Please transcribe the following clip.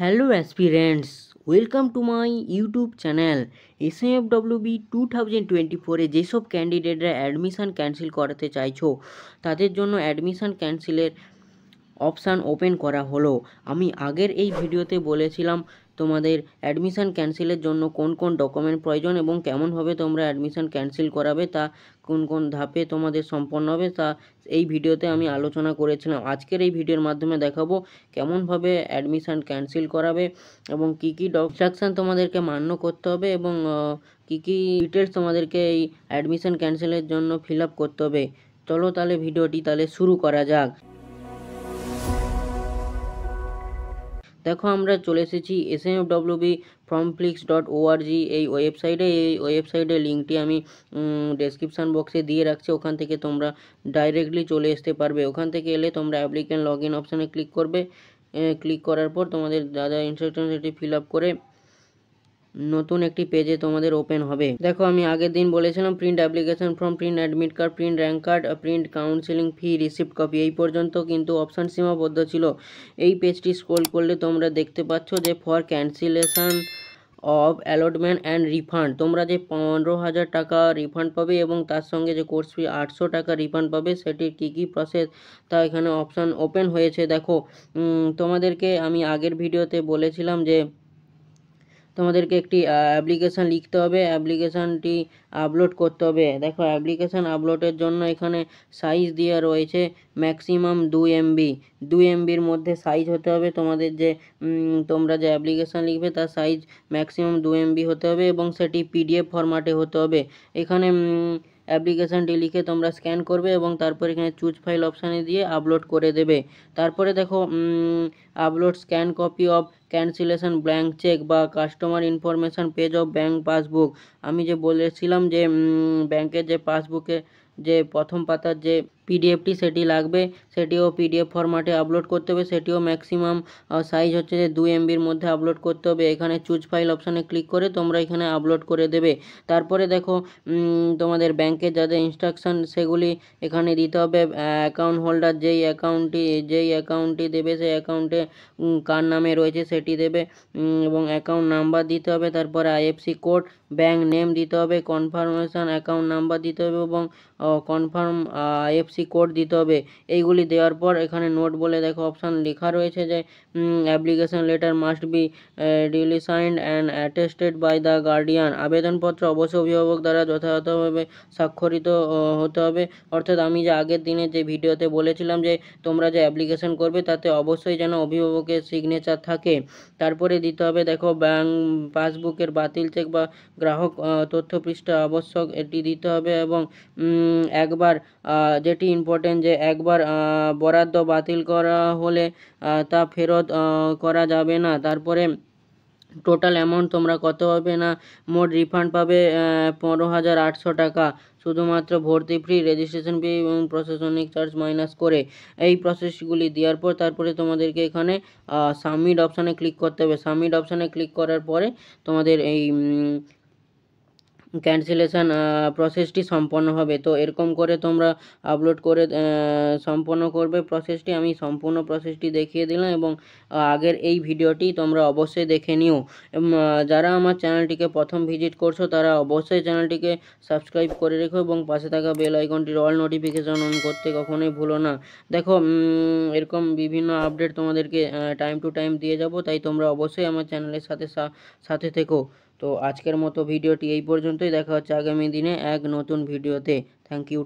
Hello aspirants, welcome to my YouTube channel. SMFWB 2024-এ যেসব ক্যান্ডিডেটরা admission cancel করাতে চাইছো তাদের জন্য অ্যাডমিশান ক্যান্সেলের অপশান ওপেন করা হলো। আমি আগের এই ভিডিওতে বলেছিলাম তোমাদের অ্যাডমিশান ক্যান্সেলের জন্য কোন কোন ডকুমেন্ট প্রয়োজন এবং কেমনভাবে তোমরা অ্যাডমিশান ক্যান্সেল করাবে, তা কোন কোন ধাপে তোমাদের সম্পন্ন হবে তা এই ভিডিওতে আমি আলোচনা করেছিলাম। আজকের এই ভিডিওর মাধ্যমে দেখাবো কেমনভাবে অ্যাডমিশান ক্যান্সেল করাবে এবং কী কী ইনস্ট্রাকশান তোমাদেরকে মান্য করতে হবে এবং কী কী ডিটেলস তোমাদেরকে এই অ্যাডমিশান ক্যান্সেলের জন্য ফিল আপ করতে হবে। চলো তাহলে ভিডিওটি শুরু করা যাক। দেখো, আমরা চলে এসেছি smfwbformflix.org এই ওয়েবসাইটে। এই ওয়েবসাইটের লিঙ্কটি আমি ডেসক্রিপশান বক্সে দিয়ে রাখছি। ওখান থেকে তোমরা ডাইরেক্টলি চলে আসতে পারবে। ওখান থেকে এলে তোমরা অ্যাপ্লিক্যান্ট লগ ইন অপশানে ক্লিক করবে। ক্লিক করার পর তোমাদের যা যা ইনস্ট্রাকশন সেটি ফিল আপ করে নতুন একটি পেজে তোমাদের ওপেন হবে। দেখো, আমি আগের দিন বলেছিলাম print application form, print admit card, print rank card, print counselling fee, receipt copy, এই পর্যন্ত কিন্তু অপশান সীমাবদ্ধ ছিল। এই পেজটি স্ক্রল করলে তোমরা দেখতে পাচ্ছ যে for cancellation of allotment and refund, তোমরা যে 15,000 টাকা রিফান্ড পাবে এবং তার সঙ্গে যে কোর্স ফি 800 টাকা রিফান্ড পাবে, সেটির কী কী প্রসেস তা এখানে অপশান ওপেন হয়েছে। দেখো, তোমাদেরকে আমি আগের ভিডিওতে বলেছিলাম যে তোমাদেরকে একটি অ্যাপ্লিকেশান লিখতে হবে, অ্যাপ্লিকেশানটি আপলোড করতে হবে। দেখো, অ্যাপ্লিকেশান আপলোডের জন্য এখানে সাইজ দেওয়া রয়েছে ম্যাক্সিমাম 2 MB। 2 MBর মধ্যে সাইজ হতে হবে তোমাদের যে তোমরা যে অ্যাপ্লিকেশান লিখবে তার সাইজ ম্যাক্সিমাম 2 MB হতে হবে এবং সেটি PDF ফরম্যাটে হতে হবে। এখানে অ্যাপ্লিকেশানটি লিখে তোমরা স্ক্যান করবে এবং তারপর এখানে চুজ ফাইল অপশানে দিয়ে আপলোড করে দেবে। তারপরে দেখো, upload scan copy of cancellation blank cheque বা customer information page of bank passbook. আমি যে বলেছিলাম যে ব্যাংকের যে পাসবুকে যে প্রথম পাতার যে PDFটি সেটি লাগবে, সেটিও PDF ফরম্যাটে আপলোড করতে হবে। সেটিও ম্যাক্সিমাম সাইজ হচ্ছে যে 2 MBর মধ্যে আপলোড করতে হবে। এখানে চুজ ফাইল অপশানে ক্লিক করে তোমরা এখানে আপলোড করে দেবে। তারপরে দেখো, তোমাদের ব্যাংকের যা যা ইনস্ট্রাকশান সেগুলি এখানে দিতে হবে। অ্যাকাউন্ট হোল্ডার যেই অ্যাকাউন্টটি দেবে সেই অ্যাকাউন্টে কার নামে রয়েছে সেটি দেবে এবং অ্যাকাউন্ট নাম্বার দিতে হবে। তারপরে IFSC কোড, ব্যাঙ্ক নেম দিতে হবে, কনফার্মেশন অ্যাকাউন্ট নাম্বার দিতে হবে এবং কনফার্ম IFSC কোড দিতে হবে। এইগুলি দেওয়ার পর এখানে নোট বলে দেখো অপশান লেখা রয়েছে যে application letter must be duly signed and attested by the guardian. আবেদনপত্র অবশ্যই অভিভাবক দ্বারা যথাযথভাবে স্বাক্ষরিত হতে হবে। অর্থাৎ আমি যে আগের দিনে যে ভিডিওতে বলেছিলাম যে তোমরা যে অ্যাপ্লিকেশন করবে তাতে অবশ্যই যেন অভিভাবকের সিগনেচার থাকে। তারপরে দিতে হবে দেখো ব্যাঙ্ক পাসবুকের বাতিল চেক বা গ্রাহক তথ্য পৃষ্ঠা আবশ্যক, এটি দিতে হবে এবং একবার যেটি ইম্পর্টেন্ট যে একবার বরাদ্দ বাতিল করা হলে তা ফেরত করা যাবে না। তারপরে টোটাল অ্যামাউন্ট তোমরা কত পাবে না, মোট রিফান্ড পাবে 15,800 টাকা, শুধুমাত্র ভর্তি ফি, রেজিস্ট্রেশন ফি এবং প্রশাসনিক চার্জ মাইনাস করে। এই প্রসেসগুলি দেওয়ার পর তারপরে তোমাদেরকে এখানে সাবমিট অপশানে ক্লিক করতে হবে। সাবমিট অপশানে ক্লিক করার পরে তোমাদের এই ক্যান্সেলেশন প্রসেসটি সম্পন্ন হবে। তো এরকম করে তোমরা আপলোড করে সম্পন্ন করবে প্রসেসটি। আমি সম্পূর্ণ প্রসেসটি দেখিয়ে দিলাম এবং আগের এই ভিডিওটি তোমরা অবশ্যই দেখে নিও। যারা আমার চ্যানেলটিকে প্রথম ভিজিট করছো তারা অবশ্যই চ্যানেলটিকে সাবস্ক্রাইব করে রেখো এবং পাশে থাকা বেল আইকনটির অল নোটিফিকেশন অন করতে কখনোই ভুলো না। দেখো, এরকম বিভিন্ন আপডেট তোমাদেরকে টাইম টু টাইম দিয়ে যাব, তাই তোমরা অবশ্যই আমার চ্যানেলের সাথে থেকো। তো আজকের মতো ভিডিওটি এই পর্যন্তই। দেখা হচ্ছে আগামী দিনে এক নতুন ভিডিওতে। Thank you.